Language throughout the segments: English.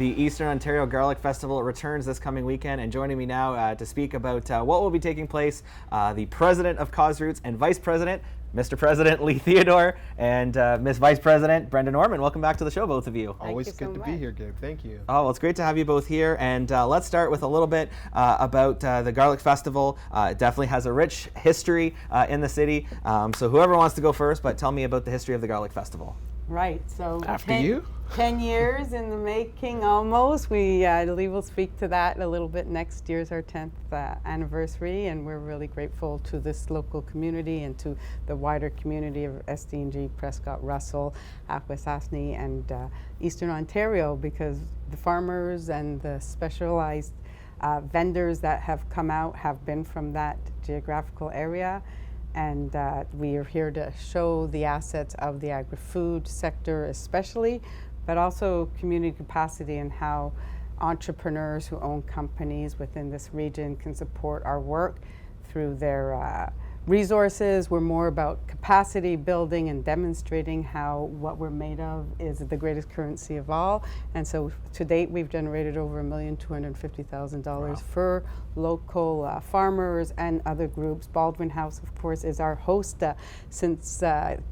The Eastern Ontario Garlic Festival returns this coming weekend, and joining me now to speak about what will be taking place, the President of Cause Roots and Vice President, Mr. President Lee Theodore, and Miss Vice President Brenda Norman. Welcome back to the show, both of you. Always good to be here, Gabe. Thank you. Oh, well, it's great to have you both here, and let's start with a little bit about the Garlic Festival. It definitely has a rich history in the city, so whoever wants to go first, but tell me about the history of the Garlic Festival. Right, so After you. 10 years in the making almost. Lee will speak to that a little bit. Next year's our 10th anniversary, and we're really grateful to this local community and to the wider community of SDNG, Prescott, Russell, Akwesasne, and Eastern Ontario, because the farmers and the specialized vendors that have come out have been from that geographical area. And we are here to show the assets of the agri-food sector especially, but also community capacity and how entrepreneurs who own companies within this region can support our work through their resources. We're more about capacity building and demonstrating how what we're made of is the greatest currency of all. And so to date, we've generated over $1,250,000 Wow. for local farmers and other groups. Baldwin House, of course, is our host since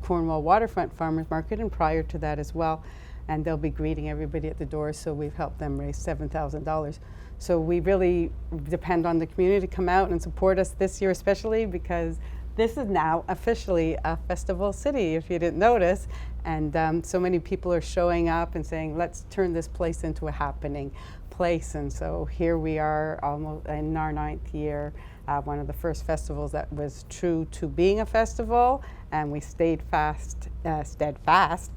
Cornwall Waterfront Farmers Market, and prior to that as well. And they'll be greeting everybody at the door, so we've helped them raise $7,000. So we really depend on the community to come out and support us this year, especially because this is now officially a festival city, if you didn't notice. And so many people are showing up and saying, let's turn this place into a happening place. And so here we are, almost in our 9th year, one of the first festivals that was true to being a festival, and we stayed steadfast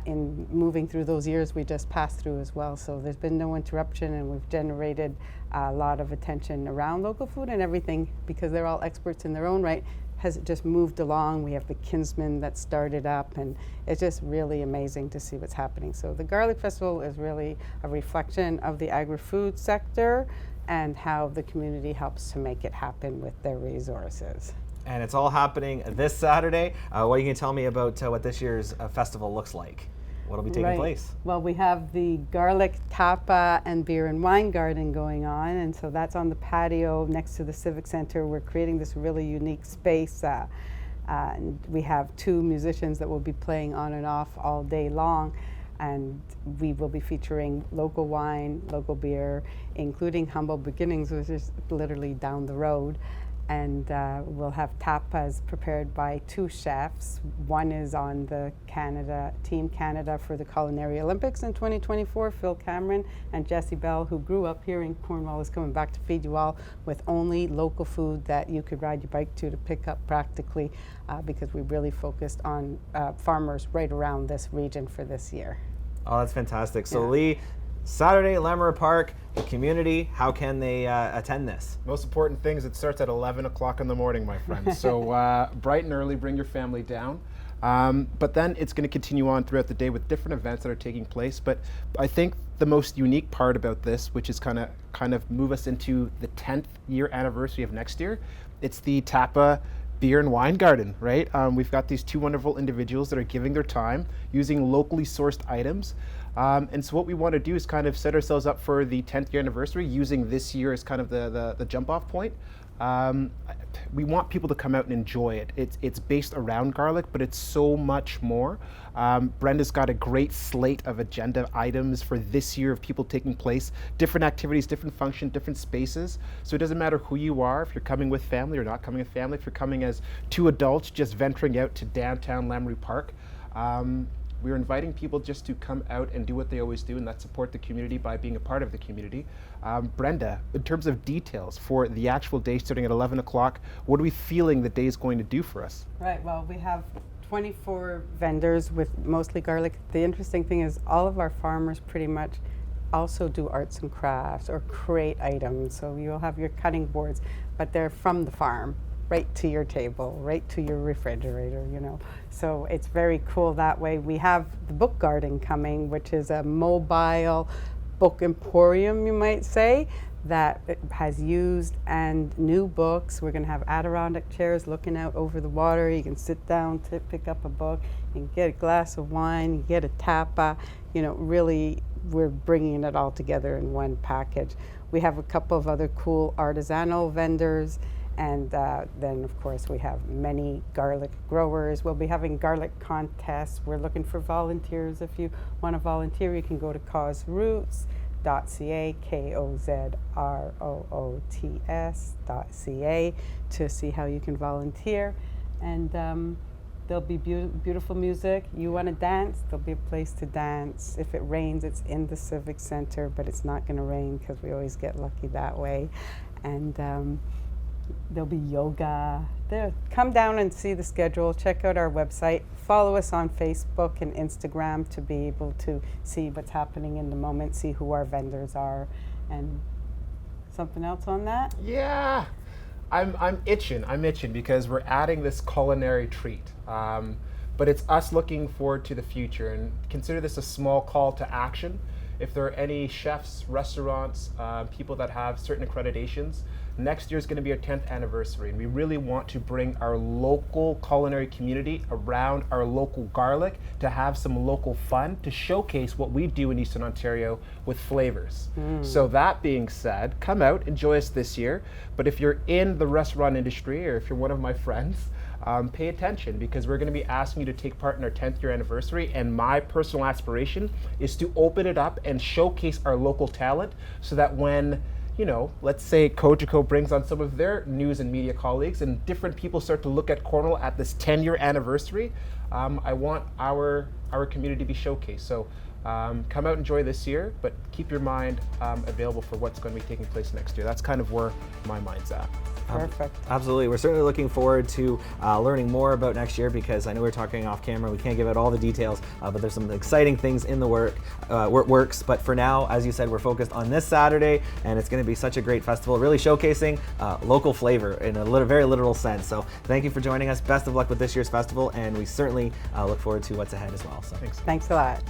in moving through those years we just passed through as well. So there's been no interruption, and we've generated a lot of attention around local food, and everything, because they're all experts in their own right, has just moved along. We have the Kinsman that started up, and it's just really amazing to see what's happening. So the Garlic Festival is really a reflection of the agri-food sector and how the community helps to make it happen with their resources. And it's all happening this Saturday. What you can tell me about what this year's festival looks like? What'll be taking place? Well, we have the Garlic Tapa and Beer and Wine Garden going on, and so that's on the patio next to the Civic Center. We're creating this really unique space. And we have 2 musicians that will be playing on and off all day long, and we will be featuring local wine, local beer, including Humble Beginnings, which is literally down the road. And we'll have tapas prepared by 2 chefs. One is on the Team Canada for the Culinary Olympics in 2024, Phil Cameron, and Jessie Bell, who grew up here in Cornwall, is coming back to feed you all with only local food that you could ride your bike to pick up practically, because we really focused on farmers right around this region for this year. Oh, that's fantastic. So Yeah. Lee, Saturday, Lamoureux Park, the community, how can they attend this? Most important thing is it starts at 11 o'clock in the morning, my friends. So bright and early, bring your family down. But then it's going to continue on throughout the day with different events that are taking place. But I think the most unique part about this, which is kind of move us into the 10th year anniversary of next year, it's the Tapa Beer and Wine Garden, right? We've got these 2 wonderful individuals that are giving their time using locally sourced items. And so what we want to do is kind of set ourselves up for the 10th year anniversary, using this year as kind of the jump off point. We want people to come out and enjoy it. It's based around garlic, but it's so much more. Brenda's got a great slate of agenda items for this year of people taking place, different activities, different function, different spaces. So it doesn't matter who you are, if you're coming with family or not coming with family, if you're coming as 2 adults just venturing out to downtown Lamoureux Park. We're inviting people just to come out and do what they always do, and that's support the community by being a part of the community. Brenda, in terms of details for the actual day starting at 11 o'clock, what are we feeling the day is going to do for us? Right, well, we have 24 vendors with mostly garlic. The interesting thing is all of our farmers pretty much also do arts and crafts or create items. So you'll have your cutting boards, but they're from the farm, right to your table, right to your refrigerator, you know. So it's very cool that way. We have the book garden coming, which is a mobile book emporium, you might say, that has used and new books. We're going to have Adirondack chairs looking out over the water. You can sit down to pick up a book, you can get a glass of wine, you get a tapa, you know, really we're bringing it all together in one package. We have a couple of other cool artisanal vendors, and then of course we have many garlic growers. We'll be having garlic contests. We're looking for volunteers. If you want to volunteer, you can go to causroots.ca, KOZROOTS.ca, to see how you can volunteer. And there'll be beautiful music. You want to dance, there'll be a place to dance. If it rains, it's in the Civic Center, but it's not going to rain because we always get lucky that way. And there'll be yoga. Come down and see the schedule. Check out our website. Follow us on Facebook and Instagram to be able to see what's happening in the moment, see who our vendors are. And something else on that? Yeah. I'm itching because we're adding this culinary treat. But it's us looking forward to the future, and consider this a small call to action. If there are any chefs, restaurants, people that have certain accreditations, next year is going to be our 10th anniversary, and we really want to bring our local culinary community around our local garlic to have some local fun, to showcase what we do in Eastern Ontario with flavors. So that being said, come out, enjoy us this year. But if you're in the restaurant industry, or if you're one of my friends, pay attention, because we're going to be asking you to take part in our 10th year anniversary, and my personal aspiration is to open it up and showcase our local talent, so that when, you know, let's say Cogeco brings on some of their news and media colleagues and different people start to look at Cornwall at this 10-year anniversary, I want our community to be showcased. So come out, enjoy this year, but keep your mind available for what's going to be taking place next year. That's kind of where my mind's at. Perfect. Absolutely. We're certainly looking forward to learning more about next year, because I know we're talking off camera. We can't give out all the details, but there's some exciting things in the works. But for now, as you said, we're focused on this Saturday, and it's going to be such a great festival, really showcasing local flavor in a very literal sense. So thank you for joining us. Best of luck with this year's festival, and we certainly look forward to what's ahead as well. So Thanks. Thanks a lot.